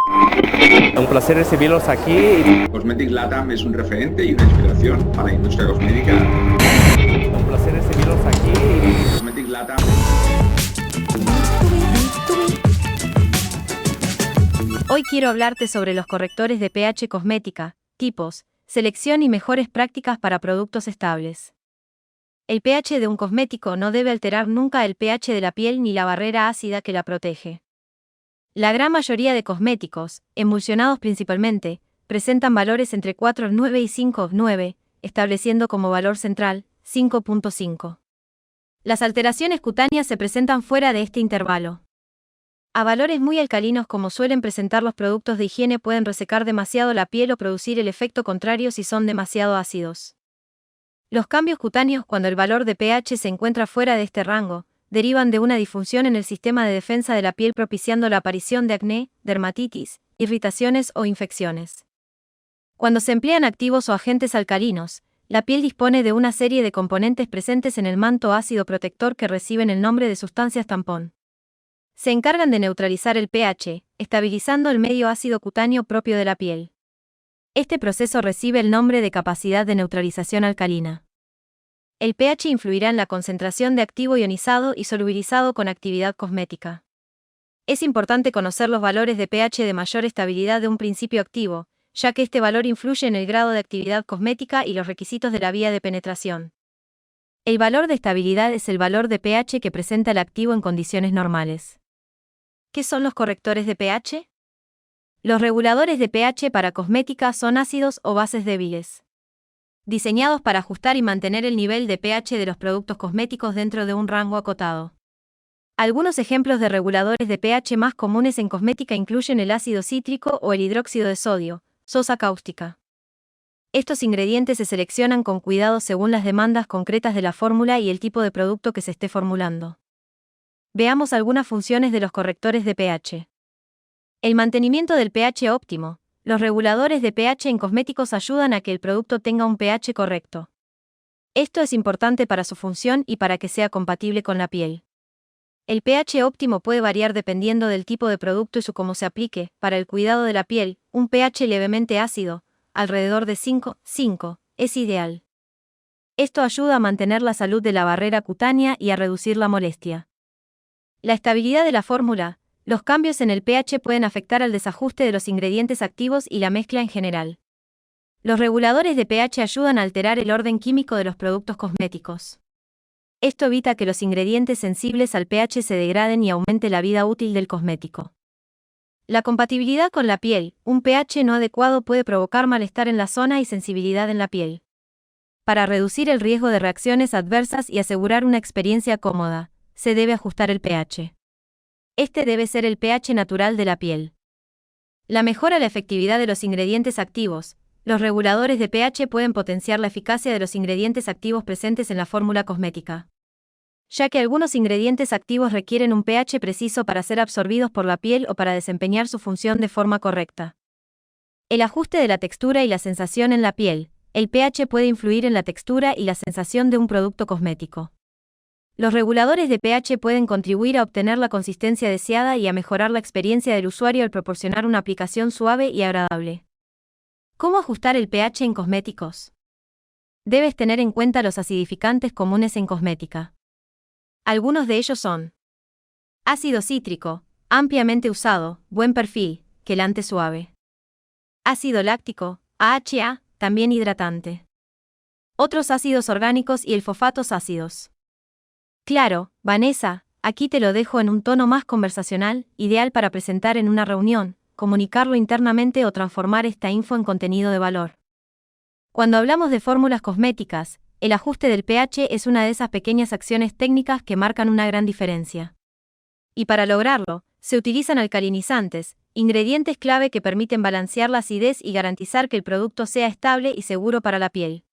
Un placer recibirlos aquí. Cosmetics LATAM es un referente y una inspiración para la industria cosmética. Un placer recibirlos aquí. Cosmetics LATAM. Hoy quiero hablarte sobre los correctores de pH cosmética, tipos, selección y mejores prácticas para productos estables. El pH de un cosmético no debe alterar nunca el pH de la piel ni la barrera ácida que la protege. La gran mayoría de cosméticos, emulsionados principalmente, presentan valores entre 4,9 y 5,9, estableciendo como valor central 5,5. Las alteraciones cutáneas se presentan fuera de este intervalo. A valores muy alcalinos como suelen presentar los productos de higiene pueden resecar demasiado la piel o producir el efecto contrario si son demasiado ácidos. Los cambios cutáneos cuando el valor de pH se encuentra fuera de este rango, derivan de una disfunción en el sistema de defensa de la piel propiciando la aparición de acné, dermatitis, irritaciones o infecciones. Cuando se emplean activos o agentes alcalinos, la piel dispone de una serie de componentes presentes en el manto ácido protector que reciben el nombre de sustancias tampón. Se encargan de neutralizar el pH, estabilizando el medio ácido cutáneo propio de la piel. Este proceso recibe el nombre de capacidad de neutralización alcalina. El pH influirá en la concentración de activo ionizado y solubilizado con actividad cosmética. Es importante conocer los valores de pH de mayor estabilidad de un principio activo, ya que este valor influye en el grado de actividad cosmética y los requisitos de la vía de penetración. El valor de estabilidad es el valor de pH que presenta el activo en condiciones normales. ¿Qué son los correctores de pH? Los reguladores de pH para cosmética son ácidos o bases débiles, diseñados para ajustar y mantener el nivel de pH de los productos cosméticos dentro de un rango acotado. Algunos ejemplos de reguladores de pH más comunes en cosmética incluyen el ácido cítrico o el hidróxido de sodio, sosa cáustica. Estos ingredientes se seleccionan con cuidado según las demandas concretas de la fórmula y el tipo de producto que se esté formulando. Veamos algunas funciones de los correctores de pH. El mantenimiento del pH óptimo. Los reguladores de pH en cosméticos ayudan a que el producto tenga un pH correcto. Esto es importante para su función y para que sea compatible con la piel. El pH óptimo puede variar dependiendo del tipo de producto y su cómo se aplique. Para el cuidado de la piel, un pH levemente ácido, alrededor de 5,5, es ideal. Esto ayuda a mantener la salud de la barrera cutánea y a reducir la molestia. La estabilidad de la fórmula. Los cambios en el pH pueden afectar al desajuste de los ingredientes activos y la mezcla en general. Los reguladores de pH ayudan a alterar el orden químico de los productos cosméticos. Esto evita que los ingredientes sensibles al pH se degraden y aumente la vida útil del cosmético. La compatibilidad con la piel. Un pH no adecuado puede provocar malestar en la zona y sensibilidad en la piel. Para reducir el riesgo de reacciones adversas y asegurar una experiencia cómoda, se debe ajustar el pH. Este debe ser el pH natural de la piel. La mejora la efectividad de los ingredientes activos. Los reguladores de pH pueden potenciar la eficacia de los ingredientes activos presentes en la fórmula cosmética, ya que algunos ingredientes activos requieren un pH preciso para ser absorbidos por la piel o para desempeñar su función de forma correcta. El ajuste de la textura y la sensación en la piel. El pH puede influir en la textura y la sensación de un producto cosmético. Los reguladores de pH pueden contribuir a obtener la consistencia deseada y a mejorar la experiencia del usuario al proporcionar una aplicación suave y agradable. ¿Cómo ajustar el pH en cosméticos? Debes tener en cuenta los acidificantes comunes en cosmética. Algunos de ellos son: ácido cítrico, ampliamente usado, buen perfil, quelante suave. Ácido láctico, AHA, también hidratante. Otros ácidos orgánicos y el fosfatos ácidos. Claro, Vanessa, aquí te lo dejo en un tono más conversacional, ideal para presentar en una reunión, comunicarlo internamente o transformar esta info en contenido de valor. Cuando hablamos de fórmulas cosméticas, el ajuste del pH es una de esas pequeñas acciones técnicas que marcan una gran diferencia. Y para lograrlo, se utilizan alcalinizantes, ingredientes clave que permiten balancear la acidez y garantizar que el producto sea estable y seguro para la piel.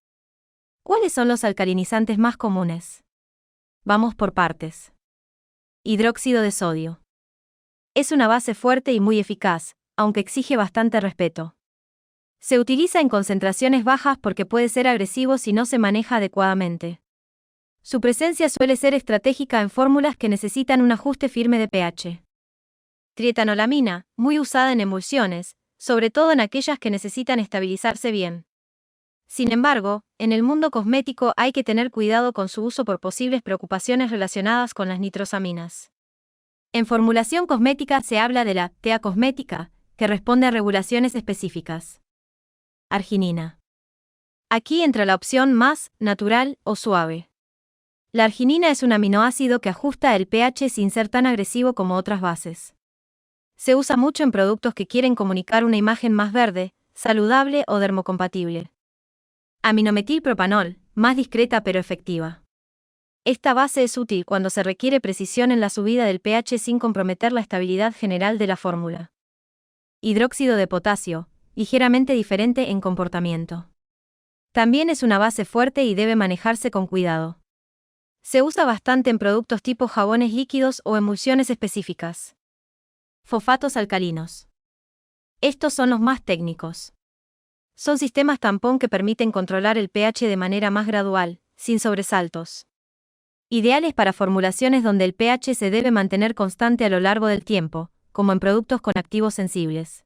¿Cuáles son los alcalinizantes más comunes? Vamos por partes. Hidróxido de sodio. Es una base fuerte y muy eficaz, aunque exige bastante respeto. Se utiliza en concentraciones bajas porque puede ser agresivo si no se maneja adecuadamente. Su presencia suele ser estratégica en fórmulas que necesitan un ajuste firme de pH. trietanolamina, muy usada en emulsiones, sobre todo en aquellas que necesitan estabilizarse bien. Sin embargo, en el mundo cosmético hay que tener cuidado con su uso por posibles preocupaciones relacionadas con las nitrosaminas. En formulación cosmética se habla de la tea cosmética, que responde a regulaciones específicas. Arginina. Aquí entra la opción más natural o suave. La arginina es un aminoácido que ajusta el pH sin ser tan agresivo como otras bases. Se usa mucho en productos que quieren comunicar una imagen más verde, saludable o dermocompatible. Aminometilpropanol, más discreta pero efectiva. Esta base es útil cuando se requiere precisión en la subida del pH sin comprometer la estabilidad general de la fórmula. Hidróxido de potasio, ligeramente diferente en comportamiento. También es una base fuerte y debe manejarse con cuidado. Se usa bastante en productos tipo jabones líquidos o emulsiones específicas. Fosfatos alcalinos. Estos son los más técnicos. Son sistemas tampón que permiten controlar el pH de manera más gradual, sin sobresaltos. Ideales para formulaciones donde el pH se debe mantener constante a lo largo del tiempo, como en productos con activos sensibles.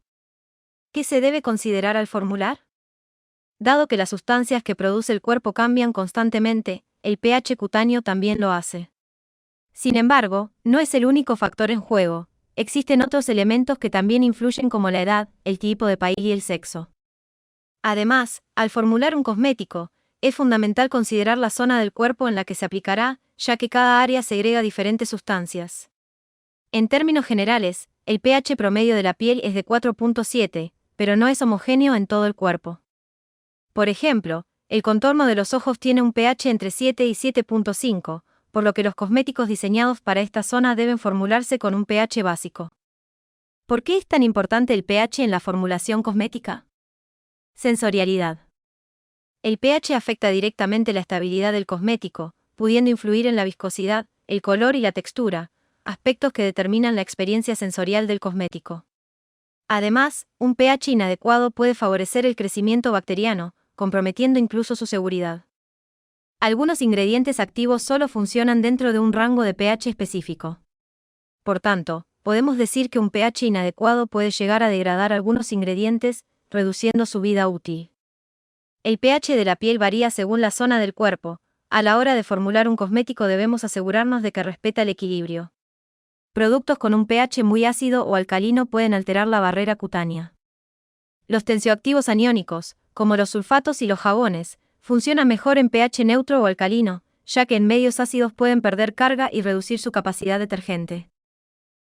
¿Qué se debe considerar al formular? Dado que las sustancias que produce el cuerpo cambian constantemente, el pH cutáneo también lo hace. Sin embargo, no es el único factor en juego, existen otros elementos que también influyen como la edad, el tipo de país y el sexo. Además, al formular un cosmético, es fundamental considerar la zona del cuerpo en la que se aplicará, ya que cada área segrega diferentes sustancias. En términos generales, el pH promedio de la piel es de 4.7, pero no es homogéneo en todo el cuerpo. Por ejemplo, el contorno de los ojos tiene un pH entre 7 y 7.5, por lo que los cosméticos diseñados para esta zona deben formularse con un pH básico. ¿Por qué es tan importante el pH en la formulación cosmética? Sensorialidad. El pH afecta directamente la estabilidad del cosmético, pudiendo influir en la viscosidad, el color y la textura, aspectos que determinan la experiencia sensorial del cosmético. Además, un pH inadecuado puede favorecer el crecimiento bacteriano, comprometiendo incluso su seguridad. Algunos ingredientes activos solo funcionan dentro de un rango de pH específico. Por tanto, podemos decir que un pH inadecuado puede llegar a degradar algunos ingredientes, reduciendo su vida útil. El pH de la piel varía según la zona del cuerpo. A la hora de formular un cosmético debemos asegurarnos de que respeta el equilibrio. Productos con un pH muy ácido o alcalino pueden alterar la barrera cutánea. Los tensioactivos aniónicos, como los sulfatos y los jabones, funcionan mejor en pH neutro o alcalino, ya que en medios ácidos pueden perder carga y reducir su capacidad detergente.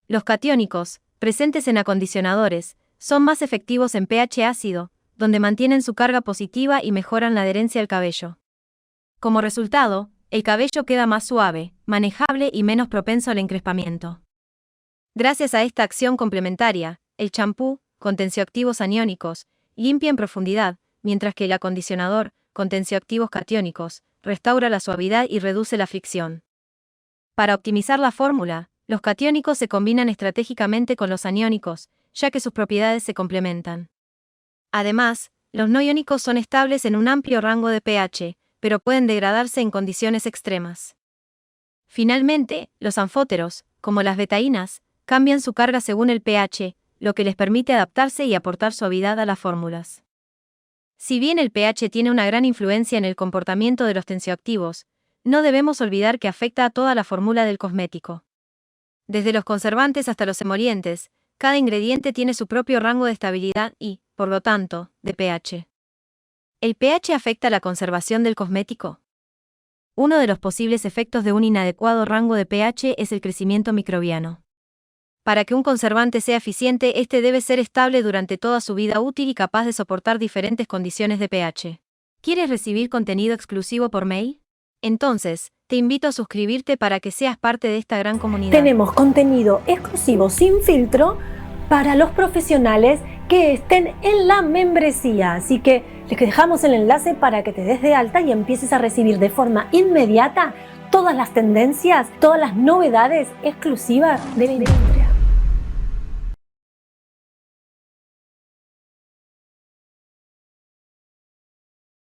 Los catiónicos, presentes en acondicionadores, son más efectivos en pH ácido, donde mantienen su carga positiva y mejoran la adherencia al cabello. Como resultado, el cabello queda más suave, manejable y menos propenso al encrespamiento. Gracias a esta acción complementaria, el champú, con tensioactivos aniónicos, limpia en profundidad, mientras que el acondicionador, con tensioactivos catiónicos, restaura la suavidad y reduce la fricción. Para optimizar la fórmula, los catiónicos se combinan estratégicamente con los aniónicos, ya que sus propiedades se complementan. Además, los no iónicos son estables en un amplio rango de pH, pero pueden degradarse en condiciones extremas. Finalmente, los anfóteros, como las betaínas, cambian su carga según el pH, lo que les permite adaptarse y aportar suavidad a las fórmulas. Si bien el pH tiene una gran influencia en el comportamiento de los tensioactivos, no debemos olvidar que afecta a toda la fórmula del cosmético. Desde los conservantes hasta los emolientes, cada ingrediente tiene su propio rango de estabilidad y, por lo tanto, de pH. ¿El pH afecta la conservación del cosmético? Uno de los posibles efectos de un inadecuado rango de pH es el crecimiento microbiano. Para que un conservante sea eficiente, este debe ser estable durante toda su vida útil y capaz de soportar diferentes condiciones de pH. ¿Quieres recibir contenido exclusivo por mail? Entonces, te invito a suscribirte para que seas parte de esta gran comunidad. Tenemos contenido exclusivo sin filtro para los profesionales que estén en la membresía. Así que les dejamos el enlace para que te des de alta y empieces a recibir de forma inmediata todas las tendencias, todas las novedades exclusivas de la industria.